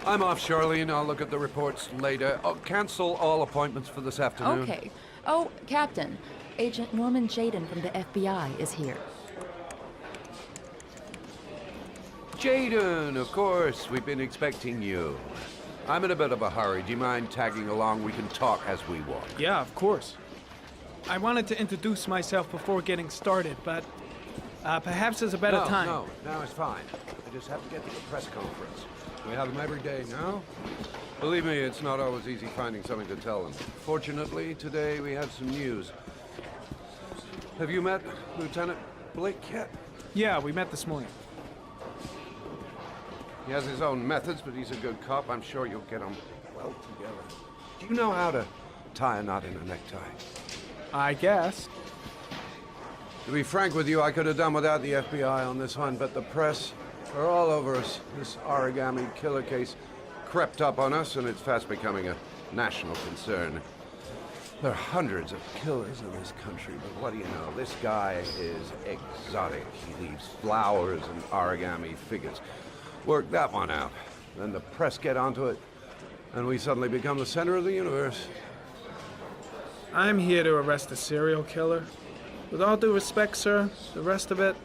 I'm off, Charlene. I'll look at the reports later. Oh, cancel all appointments for this afternoon. Okay. Oh, Captain. Agent Norman Jaden from the FBI is here. Jaden, of course. We've been expecting you. I'm in a bit of a hurry. Do you mind tagging along? We can talk as we walk. Yeah, of course. I wanted to introduce myself before getting started, but perhaps there's a better time. No, now it's fine. I just have to get to the press conference. We have them every day now. Believe me, it's not always easy finding something to tell them. Fortunately, today we have some news. Have you met Lieutenant Blake yet? Yeah, we met this morning. He has his own methods, but he's a good cop. I'm sure you'll get on well together. Do you know how to tie a knot in a necktie? I guess. To be frank with you, I could have done without the FBI on this one, but the press are all over us. This origami killer case crept up on us, and it's fast becoming a national concern. There are hundreds of killers in this country, but what do you know? This guy is exotic. He leaves flowers and origami figures. Work that one out. Then the press get onto it, and we suddenly become the center of the universe. I'm here to arrest a serial killer. With all due respect, sir, the rest of it,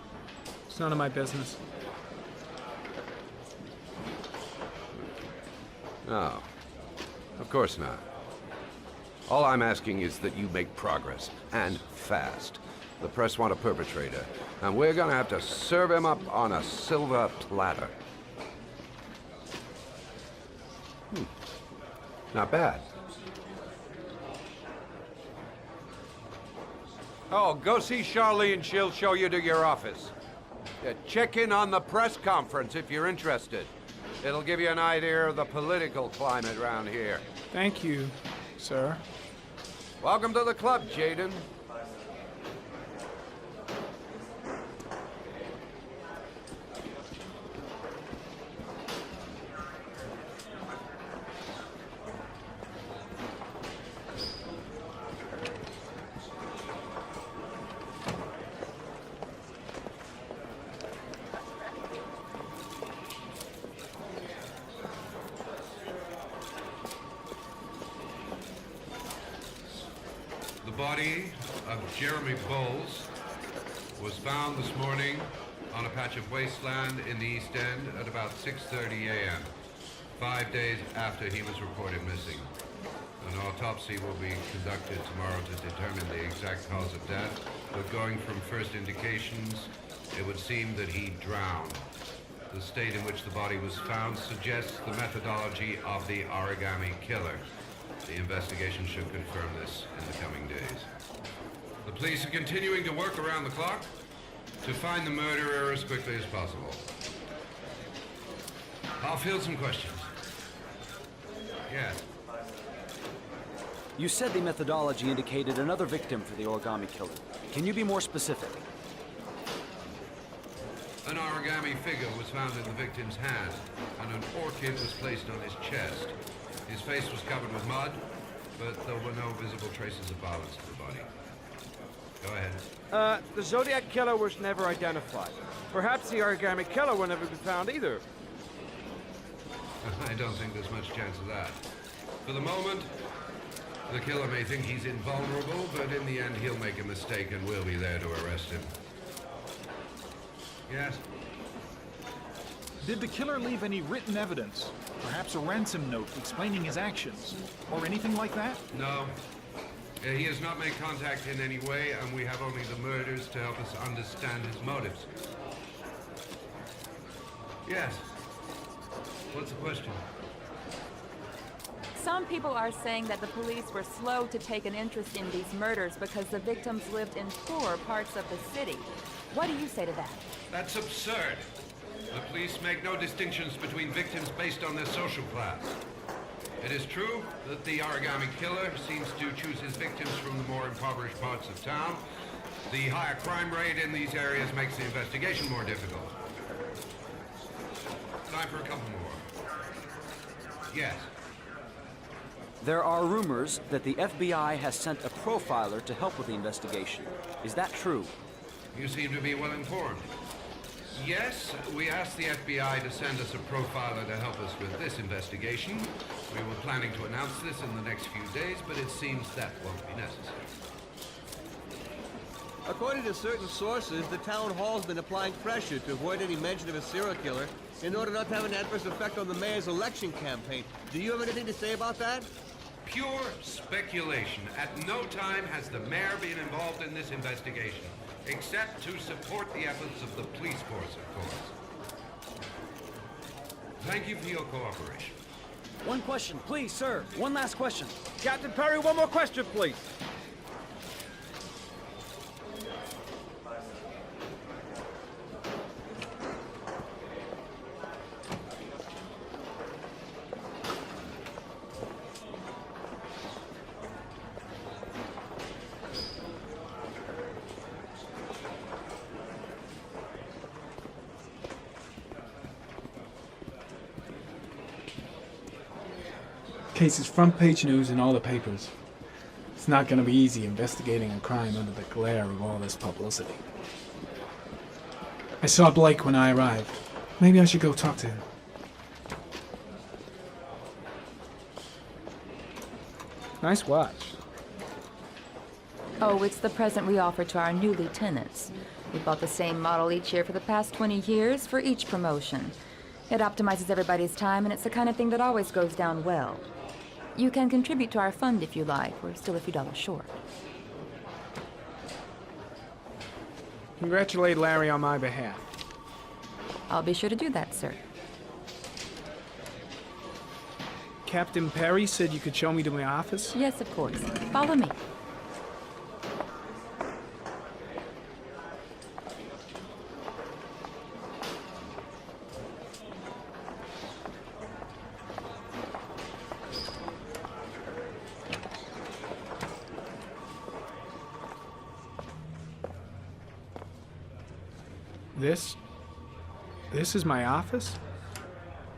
it's none of my business. No, of course not. All I'm asking is that you make progress, and fast. The press want a perpetrator, and we're gonna have to serve him up on a silver platter. Not bad. Oh, go see Charlene. She'll show you to your office. Check in on the press conference if you're interested. It'll give you an idea of the political climate around here. Thank you, sir. Welcome to the club, Jaden. The body of Jeremy Bowles was found this morning on a patch of wasteland in the East End at about 6:30 a.m., 5 days after he was reported missing. An autopsy will be conducted tomorrow to determine the exact cause of death, but going from first indications, it would seem that he drowned. The state in which the body was found suggests the methodology of the origami killer. The investigation should confirm this in the coming days. The police are continuing to work around the clock to find the murderer as quickly as possible. I'll field some questions. Yes. You said the methodology indicated another victim for the origami killer. Can you be more specific? An origami figure was found in the victim's hand, and an orchid was placed on his chest. His face was covered with mud, but there were no visible traces of violence to the body. Go ahead. The Zodiac Killer was never identified. Perhaps the origami killer will never be found either. I don't think there's much chance of that. For the moment, the killer may think he's invulnerable, but in the end he'll make a mistake and we'll be there to arrest him. Yes? Did the killer leave any written evidence? Perhaps a ransom note explaining his actions? Or anything like that? No. He has not made contact in any way, and we have only the murders to help us understand his motives. Yes. What's the question? Some people are saying that the police were slow to take an interest in these murders because the victims lived in poorer parts of the city. What do you say to that? That's absurd. The police make no distinctions between victims based on their social class. It is true that the origami killer seems to choose his victims from the more impoverished parts of town. The higher crime rate in these areas makes the investigation more difficult. Time for a couple more. Yes. There are rumors that the FBI has sent a profiler to help with the investigation. Is that true? You seem to be well informed. Yes, we asked the FBI to send us a profiler to help us with this investigation. We were planning to announce this in the next few days, but it seems that won't be necessary. According to certain sources, the town hall's been applying pressure to avoid any mention of a serial killer in order not to have an adverse effect on the mayor's election campaign. Do you have anything to say about that? Pure speculation. At no time has the mayor been involved in this investigation, except to support the efforts of the police force, of course. Thank you for your cooperation. One question, please, sir. One last question. Captain Perry, one more question, please. Case is front page news in all the papers. It's not going to be easy investigating a crime under the glare of all this publicity. I saw Blake when I arrived. Maybe I should go talk to him. Nice watch. Oh, it's the present we offer to our newly tenants. We bought the same model each year for the past 20 years for each promotion. It optimizes everybody's time, and it's the kind of thing that always goes down well. You can contribute to our fund if you like. We're still a few dollars short. Congratulate Larry on my behalf. I'll be sure to do that, sir. Captain Perry said you could show me to my office? Yes, of course. Follow me. This is my office?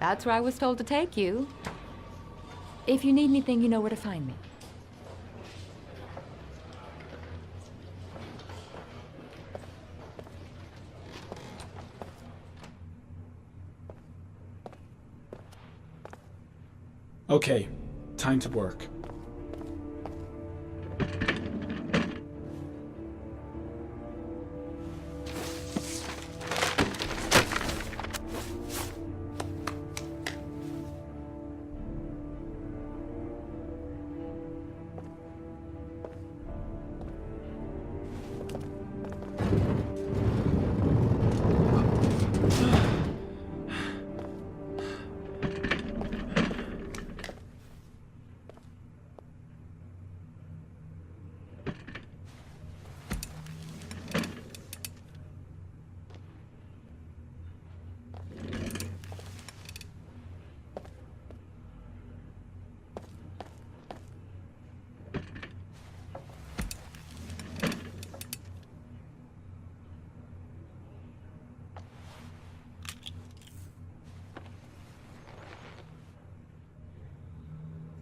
That's where I was told to take you. If you need anything, you know where to find me. Okay, time to work.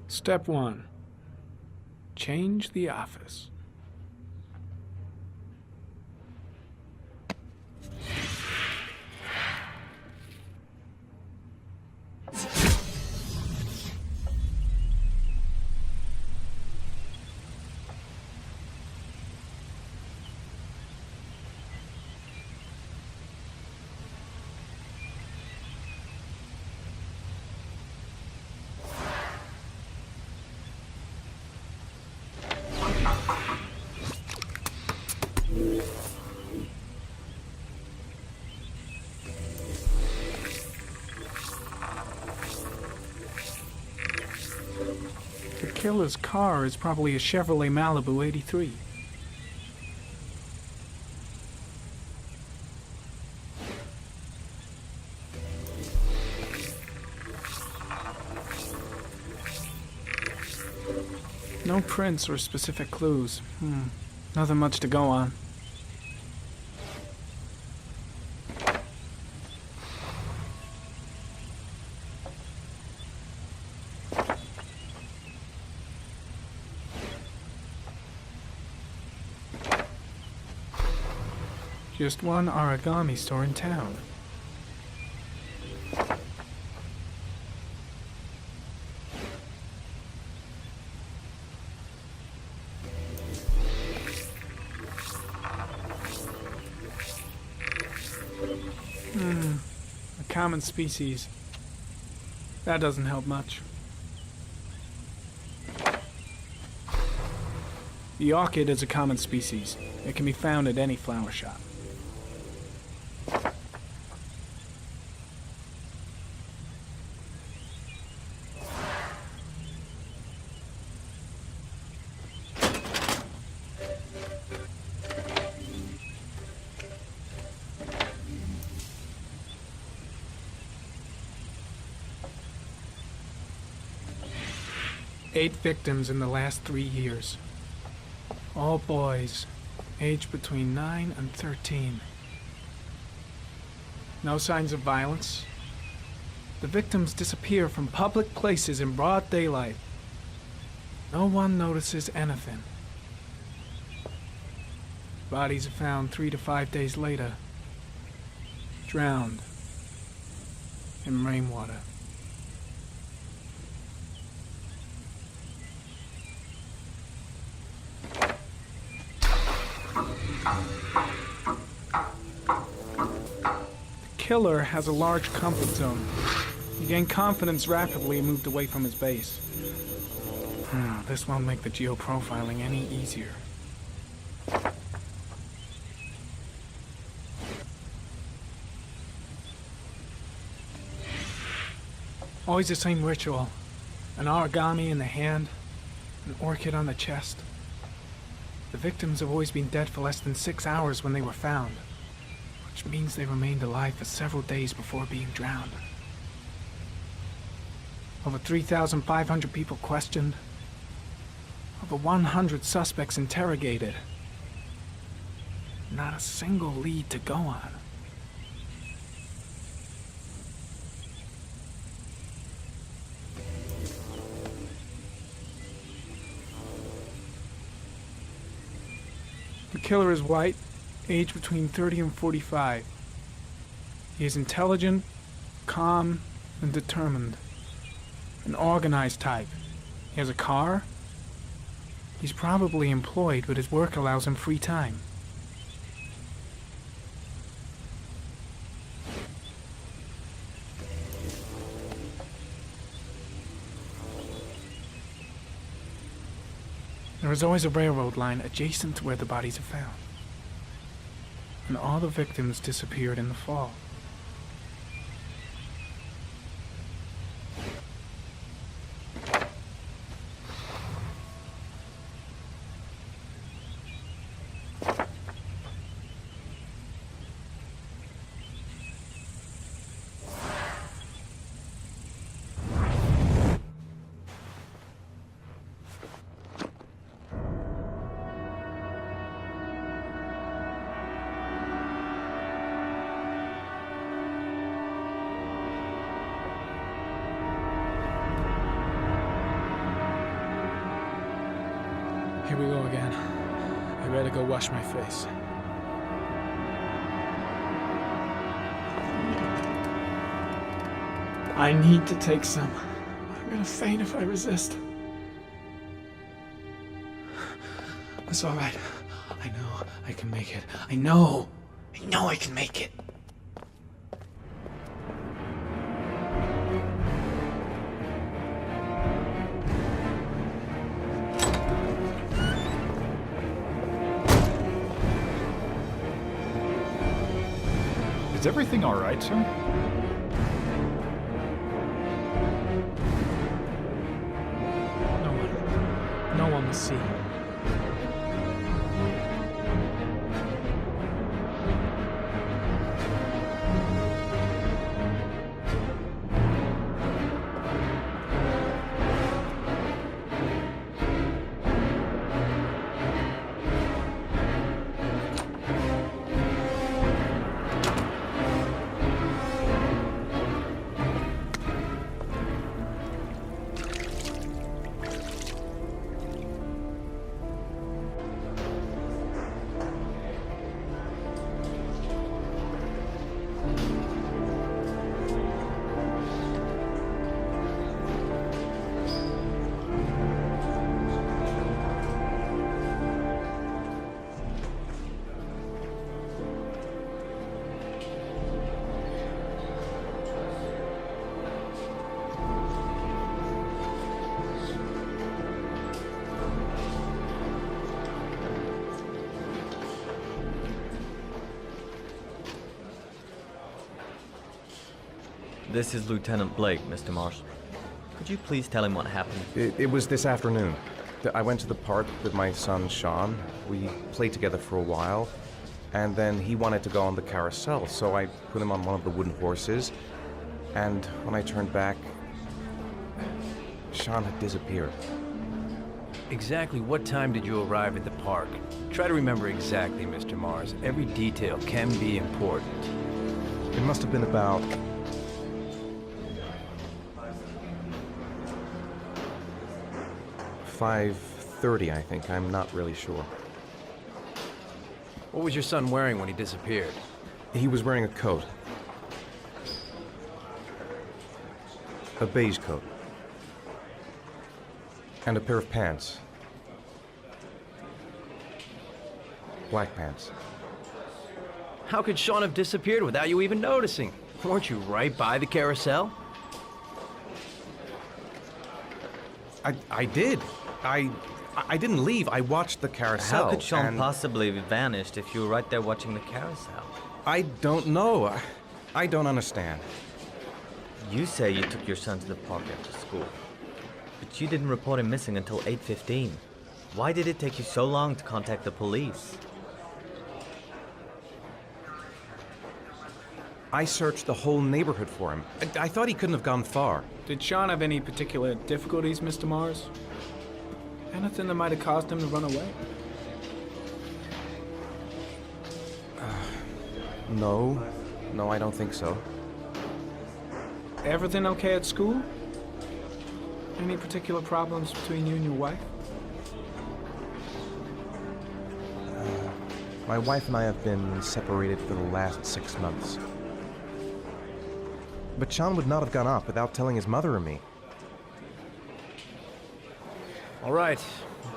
Step 1. Change the office. The killer's car is probably a Chevrolet Malibu 83. No prints or specific clues. Nothing much to go on. Just one origami store in town. A common species. That doesn't help much. The orchid is a common species. It can be found at any flower shop. Eight victims in the last 3 years. All boys, aged between 9 and 13. No signs of violence. The victims disappear from public places in broad daylight. No one notices anything. Bodies are found 3 to 5 days later, drowned in rainwater. The killer has a large comfort zone. He gained confidence rapidly and moved away from his base. This won't make the geoprofiling any easier. Always the same ritual. An origami in the hand, an orchid on the chest. The victims have always been dead for less than 6 hours when they were found, which means they remained alive for several days before being drowned. Over 3,500 people questioned. Over 100 suspects interrogated. Not a single lead to go on. The killer is white, aged between 30 and 45. He is intelligent, calm, and determined. An organized type. He has a car. He's probably employed, but his work allows him free time. There is always a railroad line adjacent to where the bodies are found. And all the victims disappeared in the fall. Here we go again. I better go wash my face. I need to take some. I'm gonna faint if I resist. It's all right. I know I can make it. I know I can make it. Is everything all right, sir? No one will see. This is Lieutenant Blake, Mr. Marsh. Could you please tell him what happened? It was this afternoon. I went to the park with my son, Sean. We played together for a while, and then he wanted to go on the carousel, so I put him on one of the wooden horses, and when I turned back, Sean had disappeared. Exactly what time did you arrive at the park? Try to remember exactly, Mr. Mars. Every detail can be important. It must have been about 5:30, I think. I'm not really sure. What was your son wearing when he disappeared? He was wearing a coat. A beige coat. And a pair of pants. Black pants. How could Sean have disappeared without you even noticing? Weren't you right by the carousel? I did. I didn't leave. I watched the carousel. How could Sean and possibly have vanished if you were right there watching the carousel? I don't know. I don't understand. You say you took your son to the park after school, but you didn't report him missing until 8:15. Why did it take you so long to contact the police? I searched the whole neighborhood for him. I thought he couldn't have gone far. Did Sean have any particular difficulties, Mr. Mars? Anything that might have caused him to run away? No. No, I don't think so. Everything okay at school? Any particular problems between you and your wife? My wife and I have been separated for the last 6 months. But Sean would not have gone off without telling his mother or me. All right.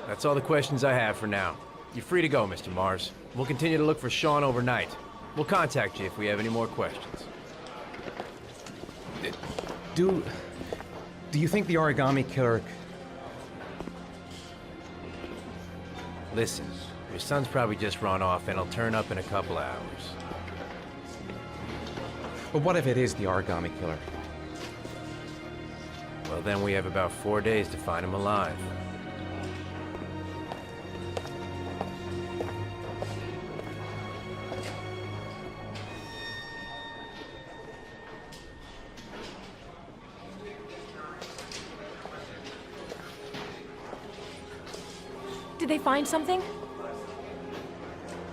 That's all the questions I have for now. You're free to go, Mr. Mars. We'll continue to look for Sean overnight. We'll contact you if we have any more questions. Do you think the origami killer... Listen, your son's probably just run off and he'll turn up in a couple hours. But what if it is the origami killer? Well, then we have about 4 days to find him alive. Did they find something?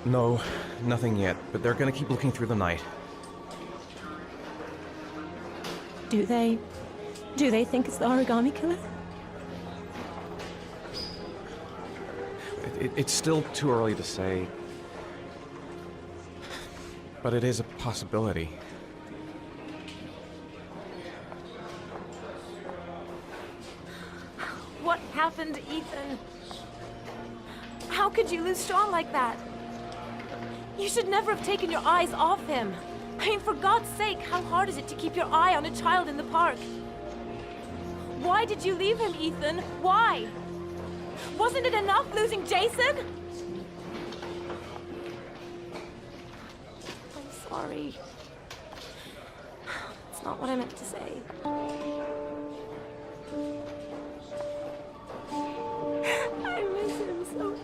No, nothing yet, but they're gonna keep looking through the night. Do they think it's the origami killer? It's still too early to say. But it is a possibility. What happened, Ethan? How could you lose Sean like that? You should never have taken your eyes off him. I mean, for God's sake, how hard is it to keep your eye on a child in the park? Why did you leave him, Ethan? Why? Wasn't it enough losing Jason? I'm sorry. It's not what I meant to say. I miss him so much.